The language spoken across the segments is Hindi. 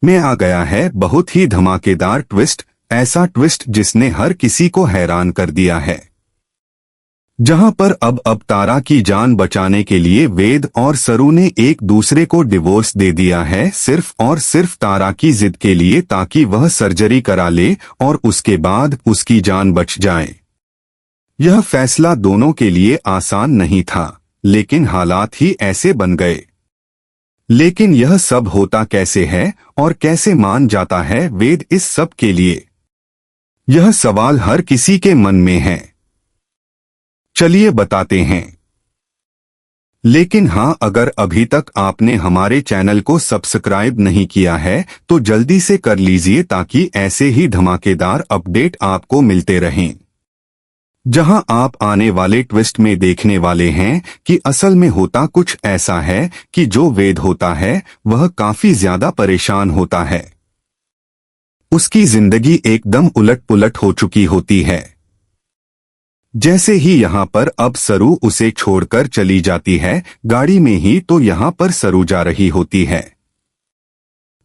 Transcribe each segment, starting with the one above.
में आ गया है बहुत ही धमाकेदार ट्विस्ट, ऐसा ट्विस्ट जिसने हर किसी को हैरान कर दिया है। जहां पर अब तारा की जान बचाने के लिए वेद और सरू ने एक दूसरे को डिवोर्स दे दिया है, सिर्फ और सिर्फ तारा की जिद के लिए, ताकि वह सर्जरी करा ले और उसके बाद उसकी जान बच जाए। यह फैसला दोनों के लिए आसान नहीं था, लेकिन हालात ही ऐसे बन गए। लेकिन यह सब होता कैसे है और कैसे मान जाता है वेद इस सब के लिए? यह सवाल हर किसी के मन में है। चलिए बताते हैं। लेकिन हाँ, अगर अभी तक आपने हमारे चैनल को सब्सक्राइब नहीं किया है तो जल्दी से कर लीजिए, ताकि ऐसे ही धमाकेदार अपडेट आपको मिलते रहें। जहां आप आने वाले ट्विस्ट में देखने वाले हैं कि असल में होता कुछ ऐसा है कि जो वेद होता है वह काफी ज्यादा परेशान होता है। उसकी जिंदगी एकदम उलट-पुलट हो चुकी होती है। जैसे ही यहाँ पर अब सरू उसे छोड़कर चली जाती है गाड़ी में ही, तो यहाँ पर सरू जा रही होती है।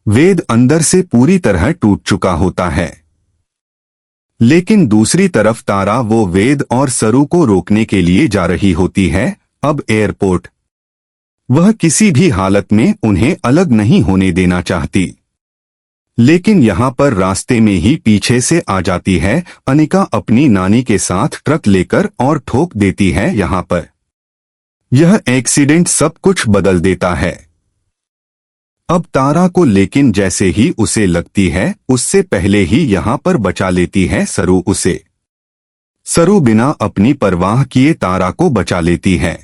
वेद अंदर से पूरी तरह टूट चुका होता है। लेकिन दूसरी तरफ तारा वो वेद और सरू को रोकने के लिए जा रही होती है अब एयरपोर्ट। वह किसी भी हालत में उन्हें अलग नहीं होने देना चाहती। लेकिन यहाँ पर रास्ते में ही पीछे से आ जाती है अनिका अपनी नानी के साथ ट्रक लेकर और ठोक देती है यहाँ पर। यह एक्सीडेंट सब कुछ बदल देता है अब तारा को, लेकिन जैसे ही उसे लगती है उससे पहले ही यहाँ पर बचा लेती है सरू उसे। सरू बिना अपनी परवाह किए तारा को बचा लेती है,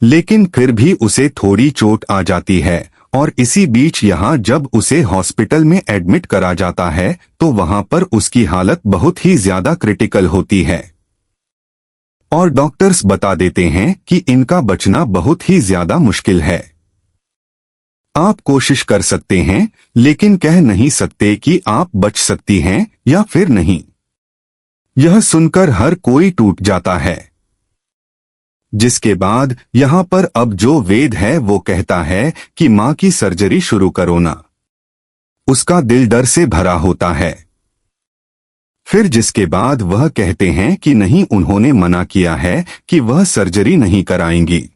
लेकिन फिर भी उसे थोड़ी चोट आ जाती है। और इसी बीच यहाँ जब उसे हॉस्पिटल में एडमिट करा जाता है तो वहां पर उसकी हालत बहुत ही ज्यादा क्रिटिकल होती है और डॉक्टर्स बता देते हैं कि इनका बचना बहुत ही ज्यादा मुश्किल है। आप कोशिश कर सकते हैं लेकिन कह नहीं सकते कि आप बच सकती हैं या फिर नहीं। यह सुनकर हर कोई टूट जाता है। जिसके बाद यहाँ पर अब जो वेद है वो कहता है कि माँ की सर्जरी शुरू करो ना। उसका दिल डर से भरा होता है। फिर जिसके बाद वह कहते हैं कि नहीं, उन्होंने मना किया है कि वह सर्जरी नहीं कराएंगी।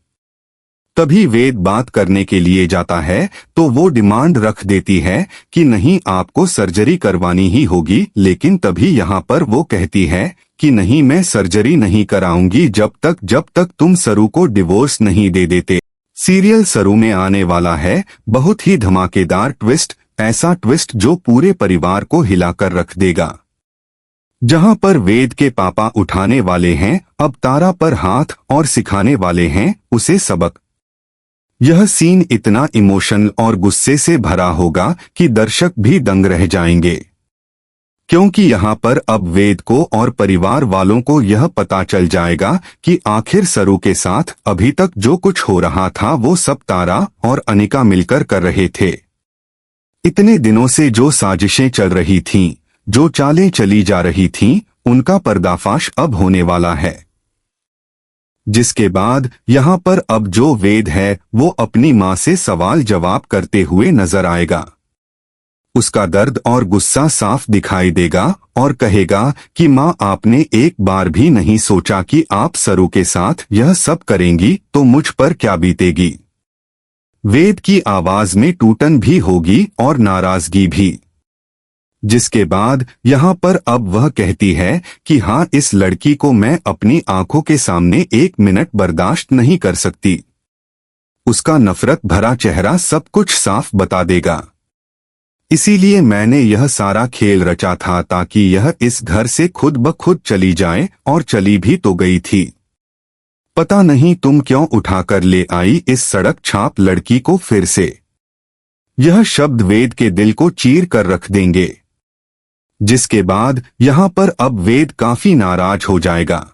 तभी वेद बात करने के लिए जाता है तो वो डिमांड रख देती है कि नहीं, आपको सर्जरी करवानी ही होगी। लेकिन तभी यहाँ पर वो कहती है कि नहीं, मैं सर्जरी नहीं कराऊंगी जब तक तुम सरू को डिवोर्स नहीं दे देते। सीरियल सरू में आने वाला है बहुत ही धमाकेदार ट्विस्ट, ऐसा ट्विस्ट जो पूरे परिवार को हिलाकर रख देगा। जहां पर वेद के पापा उठाने वाले हैं अब तारा पर हाथ और सिखाने वाले हैं उसे सबक। यह सीन इतना इमोशनल और गुस्से से भरा होगा कि दर्शक भी दंग रह जाएंगे, क्योंकि यहाँ पर अब वेद को और परिवार वालों को यह पता चल जाएगा कि आखिर सरू के साथ अभी तक जो कुछ हो रहा था वो सब तारा और अनिका मिलकर कर रहे थे। इतने दिनों से जो साजिशें चल रही थीं, जो चालें चली जा रही थीं, उनका पर्दाफाश अब होने वाला है। जिसके बाद यहाँ पर अब जो वेद है वो अपनी माँ से सवाल जवाब करते हुए नजर आएगा। उसका दर्द और गुस्सा साफ दिखाई देगा और कहेगा कि माँ, आपने एक बार भी नहीं सोचा कि आप सरू के साथ यह सब करेंगी तो मुझ पर क्या बीतेगी। वेद की आवाज में टूटन भी होगी और नाराजगी भी। जिसके बाद यहाँ पर अब वह कहती है कि हाँ, इस लड़की को मैं अपनी आंखों के सामने 1 मिनट बर्दाश्त नहीं कर सकती। उसका नफरत भरा चेहरा सब कुछ साफ बता देगा। इसीलिए मैंने यह सारा खेल रचा था ताकि यह इस घर से खुद ब खुद चली जाए, और चली भी तो गई थी। पता नहीं तुम क्यों उठाकर ले आई इस सड़क छाप लड़की को फिर से। यह शब्द वेद के दिल को चीर कर रख देंगे। जिसके बाद यहाँ पर अब वेद काफी नाराज हो जाएगा।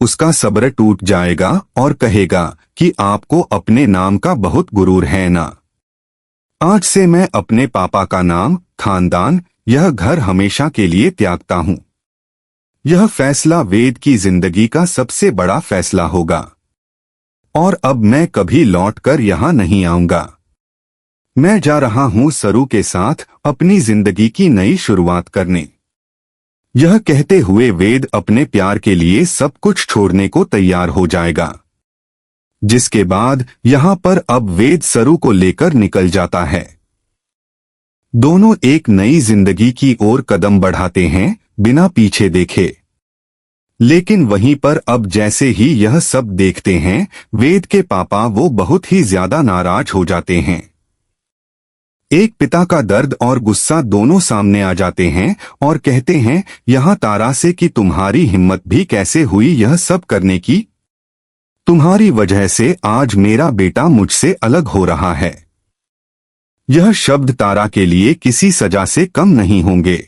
उसका सब्र टूट जाएगा और कहेगा कि आपको अपने नाम का बहुत गुरूर है ना। आज से मैं अपने पापा का नाम, खानदान, यह घर हमेशा के लिए त्यागता हूँ। यह फैसला वेद की जिंदगी का सबसे बड़ा फैसला होगा और अब मैं कभी लौटकर यहाँ नहीं आऊंगा। मैं जा रहा हूँ सरू के साथ अपनी जिंदगी की नई शुरुआत करने। यह कहते हुए वेद अपने प्यार के लिए सब कुछ छोड़ने को तैयार हो जाएगा। जिसके बाद यहाँ पर अब वेद सरू को लेकर निकल जाता है। दोनों एक नई जिंदगी की ओर कदम बढ़ाते हैं बिना पीछे देखे। लेकिन वहीं पर अब जैसे ही यह सब देखते हैं वेद के पापा वो बहुत ही ज्यादा नाराज हो जाते हैं। एक पिता का दर्द और गुस्सा दोनों सामने आ जाते हैं और कहते हैं यहाँ तारा से कि तुम्हारी हिम्मत भी कैसे हुई यह सब करने की। तुम्हारी वजह से आज मेरा बेटा मुझसे अलग हो रहा है। यह शब्द तारा के लिए किसी सजा से कम नहीं होंगे।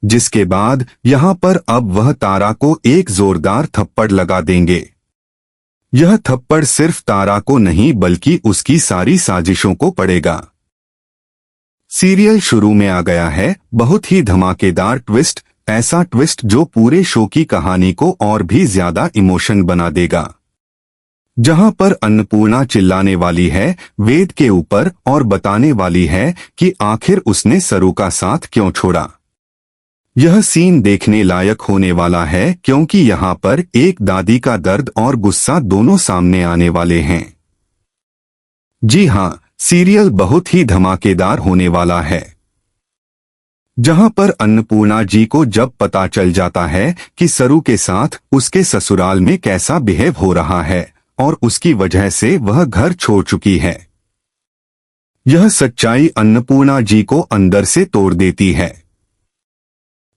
जिसके बाद यहाँ पर अब वह तारा को एक जोरदार थप्पड़ लगा देंगे। यह थप्पड़ सिर्फ तारा को नहीं बल्कि उसकी सारी साजिशों को पड़ेगा। सीरियल शुरू में आ गया है। बहुत ही धमाकेदार ट्विस्ट, ऐसा ट्विस्ट जो पूरे शो की कहानी को और भी ज्यादा इमोशन बना देगा। जहां पर अन्नपूर्णा चिल्लाने वाली है वेद के ऊपर और बताने वाली है कि आखिर उसने सरू का साथ क्यों छोड़ा। यह सीन देखने लायक होने वाला है क्योंकि यहाँ पर एक दादी का दर्द और गुस्सा दोनों सामने आने वाले हैं। जी हाँ, सीरियल बहुत ही धमाकेदार होने वाला है। जहां पर अन्नपूर्णा जी को जब पता चल जाता है कि सरू के साथ उसके ससुराल में कैसा बिहेव हो रहा है और उसकी वजह से वह घर छोड़ चुकी है, यह सच्चाई अन्नपूर्णा जी को अंदर से तोड़ देती है।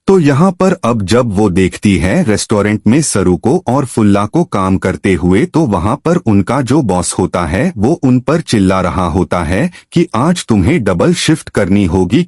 तो यहाँ पर अब जब वो देखती है रेस्टोरेंट में सरू को और फुल्ला को काम करते हुए तो वहाँ पर उनका जो बॉस होता है वो उन पर चिल्ला रहा होता है कि आज तुम्हें डबल शिफ्ट करनी होगी।